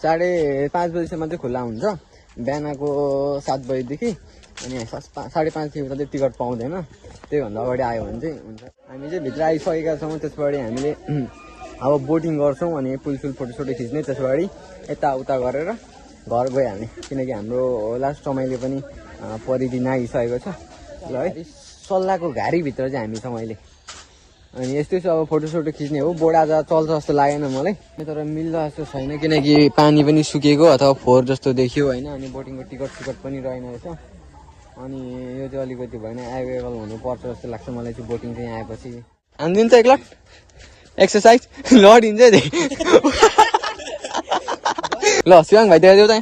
5:30 बजीसम्म चाहिँ खुल्ला हुन्छ। बिहानको 7 बजीदेखि अनि 5:30 चाहिँ टिकट पाउँदैन। त्योभन्दा अगाडि आयो भने चाहिँ हुन्छ। हामी चाहिँ भित्र आइसकेका छौँ। त्यसपछि हामीले अब बोटिङ गर्छौँ अनि पुलसुल फोटोसोटो खिच्ने। त्यसपछि यताउता गरेर घर गइहाल्ने, किनकि हाम्रो लास्ट समयले पनि परिदिन आइसकेको छ। ल है, सल्लाहको घारीभित्र चाहिँ हामी छौँ अहिले। अनि यस्तै छ, अब फोटोसोटो खिच्ने हो। बोर्ड आज चल्छ जस्तो लागेन मलाई, तर मिल्दो जस्तो छैन, किनकि पानी पनि सुकेको अथवा फोहोर जस्तो देखियो होइन। अनि बोटिङको टिकट पनि रहेन रहेछ। अनि यो चाहिँ अलिकति भएन, एभाइलेबल हुनुपर्छ जस्तो लाग्छ मलाई चाहिँ बोटिङ चाहिँ आएपछि। हानिदिनु त एकलट एक्सर्साइज लडिन्छ है। ल शिवाङ भाइ देखाइदेऊ त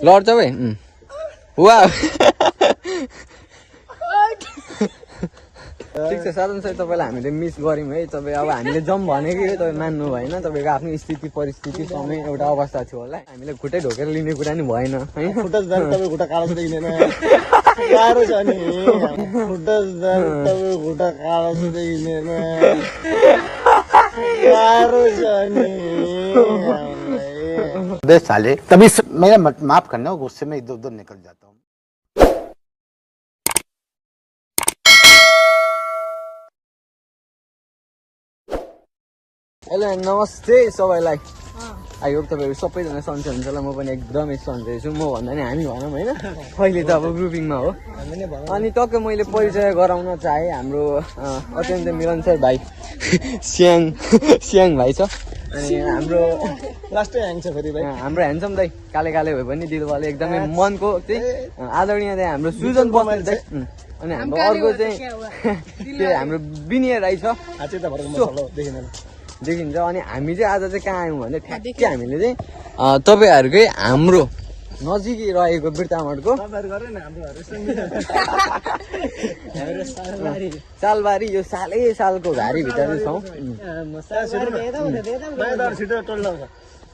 लड्छ भाइ। वा ठिक छ साधन सर, तपाईँलाई हामीले मिस गऱ्यौँ है। तपाईँ अब हामीले जाउँ भनेकै तपाईँ मान्नु भएन। तपाईँको आफ्नो स्थिति परिस्थिति सँगै एउटा अवस्था थियो होला। हामीले खुट्टै ढोकेर लिने कुरा नि भएन है। खुट्टा तपाईँ खुट्टा कालो देखिँदैन, गाह्रो छ नि। खुट्टा कालो देखिँदैन, गाह्रो छ नि। बे साले, तभी मेरा माफ करना, गुस्से में इधर उधर निकल जाता हूँ। हेलो नमस्ते सबैलाई। आई होप तपाईँहरू सबैजना सन्चै हुन्छ होला। म पनि एकदमै सन्चै छु। म भन्दा नि हामी भनौँ होइन, अहिले त अब ग्रुपिङमा हो। अनि टक्कै मैले परिचय गराउन चाहेँ हाम्रो अत्यन्तै मिलनसार भाइ स्याङ भाइ छ। अनि हाम्रो लास्टै ह्याङ छ फेरि भाइ, हाम्रो ह्यान्डसम दाइ, काले काले भए पनि दिलवाले एकदमै मनको चाहिँ आदरणीय दाइ हाम्रो सुजन बस्नेत दाइ। अनि हाम्रो अर्को चाहिँ त्यो हाम्रो विनय राई छ, देखिन्छ। अनि हामी चाहिँ आज चाहिँ कहाँ आयौँ भने ठ्याक्कै हामीले चाहिँ तपाईँहरूकै हाम्रो नजिकै रहेको बिर्तामठको सालबारी यो सालको घारीभित्र चाहिँ छौँ।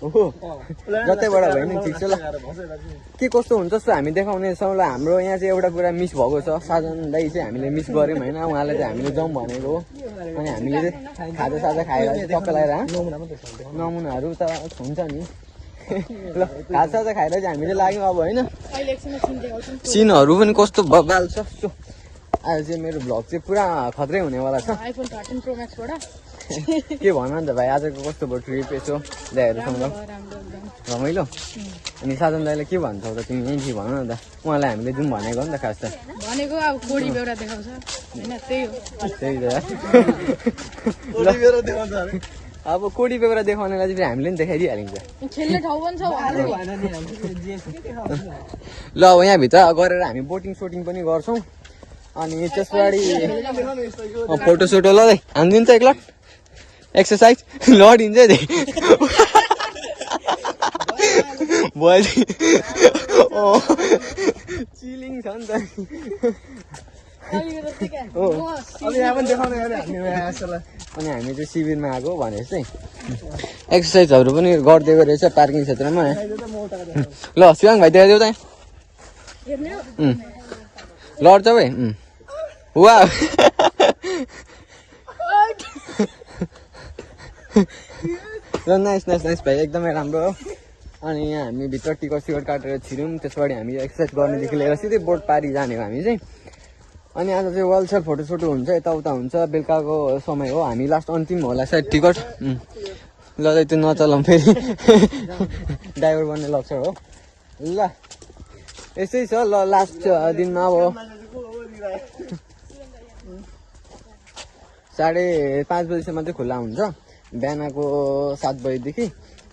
जतैबाट भयो नि ठिक छ। ल के कस्तो हुन्छ जस्तो हामी देखाउनेछौँ। ल हाम्रो यहाँ चाहिँ एउटा कुरा मिस भएको छ। साजन दाइ चाहिँ हामीले मिस गऱ्यौँ होइन, उहाँलाई चाहिँ हामीले जाउँ भनेको हो। अनि हामीले चाहिँ खाजासाजा खाएर टक्क लगाएर नमुनाहरू त हुन्छ नि। ल खाजासाजा खाएर चाहिँ हामीले लाग्यौँ अब होइन। सिनहरू पनि कस्तो बबाल छ। आज चाहिँ मेरो भ्लग चाहिँ पुरा खत्रै हुनेवाला छ। के भन नि त भाइ, आजको कस्तो भयो ट्रिप यसो दाइहरूसँग रमाइलो? अनि साधन दाइलाई के भन्छौ त तिमी यहीँ भन न त, उहाँलाई हामीले जाउँ भनेको नि त खास त भनेको। अब कोडी बेउरा देखाउँछ होइन, त्यही हो। त्यही त अब कोडी बेउरा देखाउनेलाई चाहिँ हामीले पनि देखाइदिइहालिन्छ। खेल्ने ठाउँ पनि छ। ल अब यहाँभित्र गरेर हामी बोटिङ सोटिङ पनि गर्छौँ। अनि त्यसपछि फोटोसोटो ल हानिदिनु त एकलट एक्सर्साइज लडिन्छ है। भयो चिलिङ छ नि त। अनि हामी चाहिँ शिविरमा आएको भने चाहिँ एक्सर्साइजहरू पनि गरिदिएको रहेछ पार्किङ क्षेत्रमा। ल शिवाङ भाइ देखाइदेऊ त लड्छ भाइ। वा नाइस नाइस नाइस भाइ, एकदमै राम्रो हो। अनि यहाँ हामी भित्र टिकट काटेर छिर्यौँ। त्यसपछि हामी एक्सर्साइज गर्नेदेखि लिएर सिधै बोट पारी जाने हो हामी चाहिँ। अनि आज चाहिँ वेलसेल फोटोसोटो हुन्छ, यताउता हुन्छ। बेलुकाको समय हो, हामी लास्ट अन्तिम होला सायद टिकट। ल त्यो नचलाउँ फेरि ड्राइभर बन्ने लक्ष्य हो। ल यस्तै छ। ल लास्ट दिनमा अब 5:30 बजीसम्म चाहिँ खुल्ला हुन्छ। बिहानको 7 बजीदेखि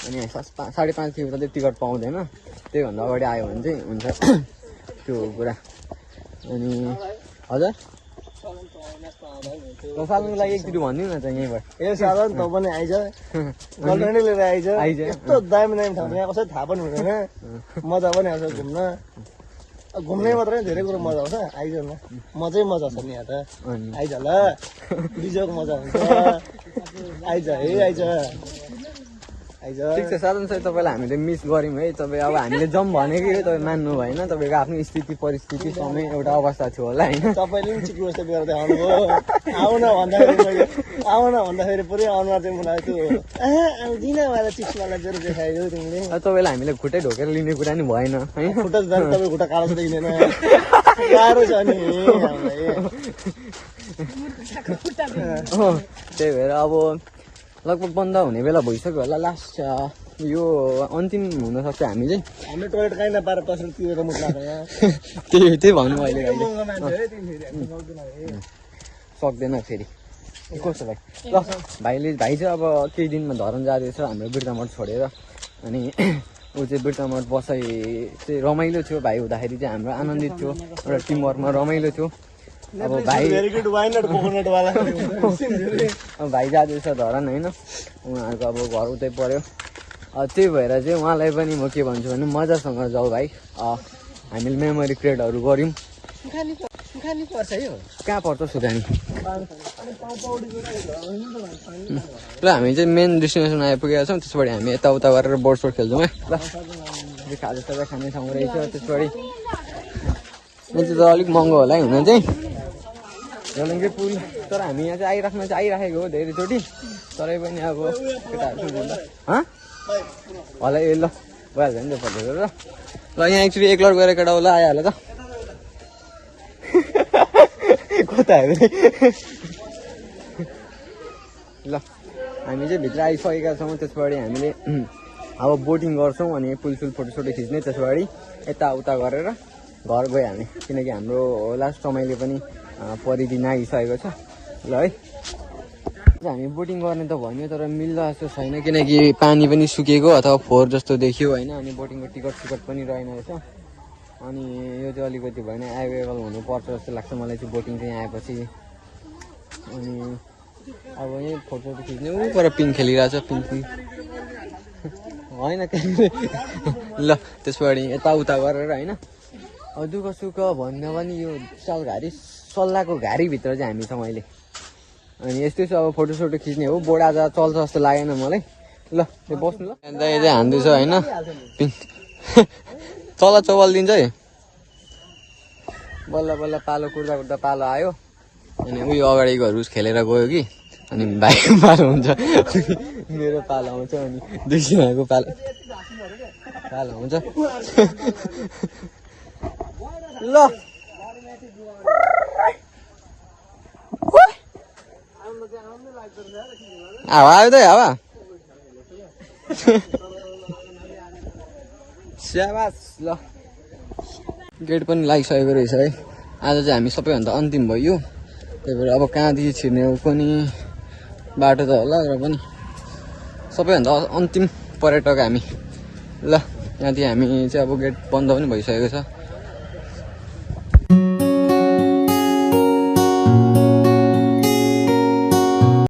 अनि 5:30 चाहिँ टिकट पाउँदैन। त्योभन्दा अगाडि आयो भने चाहिँ हुन्छ त्यो कुरा। अनि हजुर सालको लागि एकचोटि भनिदिनु न त यहीँबाट। ए साधन त पनि आइज, गर्लफ्रेन्डै लिएर आइज। यस्तो दामी दामी ठाउँ यहाँ कसै थाहा पनि हुँदैन, मजा पनि आउँछ घुम्न। घुम्नै मात्रै धेरै कुरो मजा आउँछ। आइज न, मजै मजा छ नि यहाँ त। आइज ल, बिजोको मजा हुन्छ। आइज है आइज। आइज ठिक छ साधन सर तपाईँलाई हामीले मिस गऱ्यौँ है। तपाईँ अब हामीले जाउँ भनेको तपाईँ मान्नु भएन। तपाईँको आफ्नो स्थिति परिस्थिति समय एउटा अवस्था थियो होला होइन। तपाईँले पनि चिक्नु जस्तो गरेर देखाउनु भयो। आउन भन्दाखेरि पुरै अनुहार चाहिँ मलाई त्यो आउँदिनँ मलाई चिक्सुवालाई जोर देखाइदियो तिमीले। तपाईँलाई हामीले खुट्टै ढोकेर लिने कुरा नि भएन है। खुट्टा जानु तपाईँ खुट्टा कालो देखिँदैन गाह्रो छ नि हामीलाई। त्यही भएर अब लगभग बन्द हुने बेला भइसक्यो होला। लास्ट यो अन्तिम हुनसक्छ हामी चाहिँ। हामीले टोइलेट काहीँ नपाएर पसेर तिरेर मुख लाग्छ यहाँ। त्यही भन्नु अहिले महँगो मान्छे है तिमी फेरि सक्दैन फेरि कस्तो भाइ। ल भाइ चाहिँ अब केही दिनमा धरन जाँदैछ हाम्रो बिर्तामठ छोडेर। अनि ऊ चाहिँ बिर्तामठ बसाइ चाहिँ रमाइलो थियो। भाइ हुँदाखेरि चाहिँ हाम्रो आनन्दित थियो। एउटा टिमवर्कमा रमाइलो थियो। अब भाइ भाइ जाँदैछ धरन होइन। उहाँहरूको अब घर उतै पऱ्यो। त्यही भएर चाहिँ उहाँलाई पनि म के भन्छु भने मजासँग जाऊ भाइ। हामीले मेमोरी क्रिएटहरू गऱ्यौँ। सुखानी पर्छ है कहाँ पर्छ सुखानी। ल हामी चाहिँ मेन डेस्टिनेसन आइपुगेका छौँ। त्यसबाट हामी यताउता गरेर बोर्ड सोर्ड खेल्छौँ है। ल खाजा खाने ठाउँ रहेछ। त्यसबाट यो चाहिँ अलिक महँगो होला है हुन चाहिँ जलङ्गे पुल। तर हामी यहाँ चाहिँ आइराखेको हो धेरैचोटि। तरै पनि अब केटाहरू होला ए ल भइहाल्छ नि त्यो फटेको र। ल यहाँ एक्चुली एक्लर गएर केटा होला आइहाल्यो त कता हेर्ने। ल हामी चाहिँ भित्र आइसकेका छौँ। त्यसबाट हामीले अब बोटिङ गर्छौँ अनि पुलसुल फोटोसोटो खिच्ने। त्यसबाट यताउता गरेर घर गइहाल्ने किनकि हाम्रो लास्ट समयले पनि परिदिन आइसकेको छ। ल है हामी बोटिङ गर्ने त भन्यो तर मिल्दो जस्तो छैन किनकि पानी पनि सुकेको अथवा फोहोर जस्तो देखियो होइन। अनि बोटिङको टिकट पनि रहेन रहेछ। अनि यो चाहिँ अलिकति भएन एभाइलेबल हुनुपर्छ जस्तो लाग्छ मलाई चाहिँ बोटिङ चाहिँ आएपछि। अनि अब यहीँ फोटोसोटो खिच्ने ऊ पर पिङ खेलिरहेछ पिङ होइन ल त्यसबाट यताउता गरेर होइन। दुःख सुख भन्दा पनि यो सालघारी सल्लाहको घारीभित्र चाहिँ हामी छौँ अहिले। अनि यस्तै छ अब फोटोसोटो खिच्ने हो। बोर्ड आज चल्छ जस्तो लागेन मलाई। ल त्यो बस्नु ल दाइ चाहिँ हान्दैछ होइन। चला चौबल दिन्छ है। बल्ल बल्ल पालो कुर्दा पालो आयो। अनि उयो अगाडिको रुस खेलेर गयो कि अनि भाइको पालो हुन्छ मेरो पालो आउँछ अनि दुईजनाको पालो हुन्छ। ल हावा आयो त हावा स्याबास। ल गेट पनि लागिसकेको रहेछ है। आज चाहिँ हामी सबैभन्दा अन्तिम भयो। त्यही भएर अब कहाँदेखि छिर्ने पनि बाटो त होला र पनि सबैभन्दा अन्तिम पर्यटक हामी। ल यहाँदेखि हामी चाहिँ अब गेट बन्द पनि भइसकेको छ।